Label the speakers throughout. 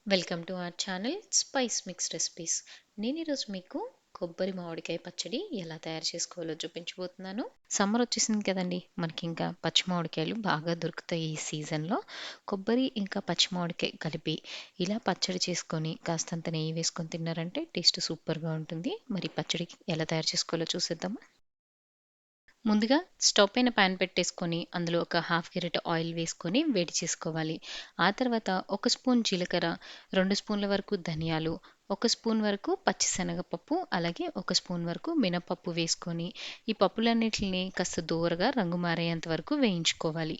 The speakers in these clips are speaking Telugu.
Speaker 1: Welcome to our channel spice mix recipes. నేను ఈరోజు మీకు కొబ్బరి మామిడికాయ పచ్చడి ఎలా తయారు చేసుకోవాలో చూపించబోతున్నాను. సమ్మర్ వచ్చేసింది కదండి, మనకి ఇంకా పచ్చి మామిడికాయలు బాగా దొరుకుతాయి ఈ సీజన్లో. కొబ్బరి ఇంకా పచ్చి మామిడికాయ కలిపి ఇలా పచ్చడి చేసుకొని కాస్తంత నెయ్యి వేసుకొని తిన్నారంటే టేస్ట్ సూపర్గా ఉంటుంది. మరి పచ్చడి ఎలా తయారు చేసుకోవాలో చూసేద్దామా. ముందుగా స్టవ్ పైన పాన్ పెట్టేసుకొని అందులో ఒక హాఫ్ గరిటె ఆయిల్ వేసుకొని వేడి చేసుకోవాలి. ఆ తర్వాత ఒక స్పూన్ జీలకర్ర, 2 స్పూన్ల వరకు ధనియాలు, ఒక స్పూన్ వరకు పచ్చిశనగపప్పు, అలాగే ఒక స్పూన్ వరకు మినపప్పు వేసుకొని ఈ పప్పులన్నిటిని కాస్త దోరగా రంగు మారేంత వరకు వేయించుకోవాలి.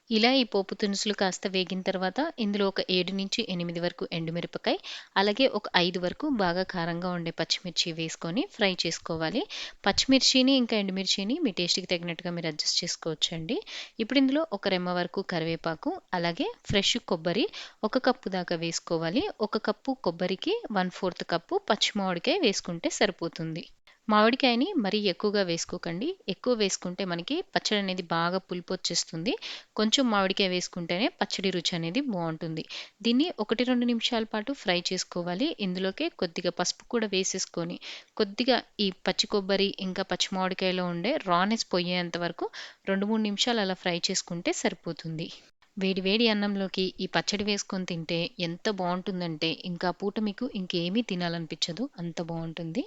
Speaker 1: ఇలా ఈ పోపు దినుసులు కాస్త వేగిన తర్వాత ఇందులో ఒక 7-8 వరకు ఎండుమిరపకాయ, అలాగే ఒక 5 వరకు బాగా కారంగా ఉండే పచ్చిమిర్చి వేసుకొని ఫ్రై చేసుకోవాలి. పచ్చిమిర్చిని ఇంకా ఎండుమిర్చిని మీ టేస్ట్‌కి తగినట్టుగా మీరు అడ్జస్ట్ చేసుకోవచ్చండి. ఇప్పుడు ఇందులో ఒక రెమ్మ వరకు కరివేపాకు, అలాగే ఫ్రెష్ కొబ్బరి ఒక కప్పు దాకా వేసుకోవాలి. ఒక కప్పు కొబ్బరికి 1/4 కప్పు పచ్చి మామిడికాయ వేసుకుంటే సరిపోతుంది. మామిడికాయని మరీ ఎక్కువగా వేసుకోకండి. ఎక్కువ వేసుకుంటే మనకి పచ్చడి అనేది బాగా పులుపొచ్చేస్తుంది. కొంచెం మామిడికాయ వేసుకుంటేనే పచ్చడి రుచి అనేది బావుంటుంది. దీన్ని 1, 2 నిమిషాల పాటు ఫ్రై చేసుకోవాలి. ఇందులోకే కొద్దిగా పసుపు కూడా వేసేసుకొని, కొద్దిగా ఈ పచ్చి కొబ్బరి ఇంకా పచ్చి మామిడికాయలో ఉండే రానెస్ పోయేంత వరకు 2, 3 నిమిషాలు అలా ఫ్రై చేసుకుంటే సరిపోతుంది. వేడి వేడి అన్నంలోకి ఈ పచ్చడి వేసుకొని తింటే ఎంత బావుంటుందంటే, ఇంకా పూట మీకు ఇంకేమీ తినాలనిపించదు. అంత బావుంటుంది.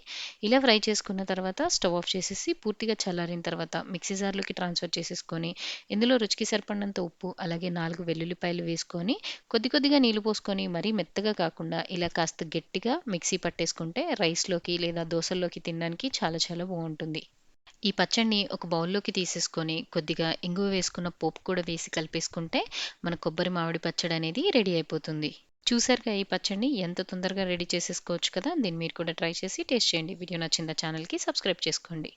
Speaker 1: ఇలా ఫ్రై చేసుకున్న తర్వాత స్టవ్ ఆఫ్ చేసేసి పూర్తిగా చల్లారిన తర్వాత మిక్సీ జార్‌లోకి ట్రాన్స్‌ఫర్ చేసేసుకొని, ఇందులో రుచికి సరిపడినంత ఉప్పు, అలాగే 4 వెల్లుల్లిపాయలు వేసుకొని, కొద్ది కొద్దిగా నీళ్లు పోసుకొని మరీ మెత్తగా కాకుండా ఇలా కాస్త గట్టిగా మిక్సీ పట్టేసుకుంటే రైస్‌లోకి లేదా దోసల్లోకి తినడానికి చాలా చాలా బావుంటుంది. ఈ పచ్చడిని ఒక బౌల్‌లోకి తీసేసుకొని కొద్దిగా ఇంగువ వేసుకున్న పోపు కూడా వేసి కలిపేసుకుంటే మన కొబ్బరి మామిడి పచ్చడి అనేది రెడీ అయిపోతుంది. చూసారుగా ఈ పచ్చడిని ఎంత తొందరగా రెడీ చేసేసుకోవచ్చు కదా! దీన్ని మీరు కూడా ట్రై చేసి టేస్ట్ చేయండి. వీడియో నచ్చిందా ఛానల్‌కి సబ్స్క్రైబ్ చేసుకోండి.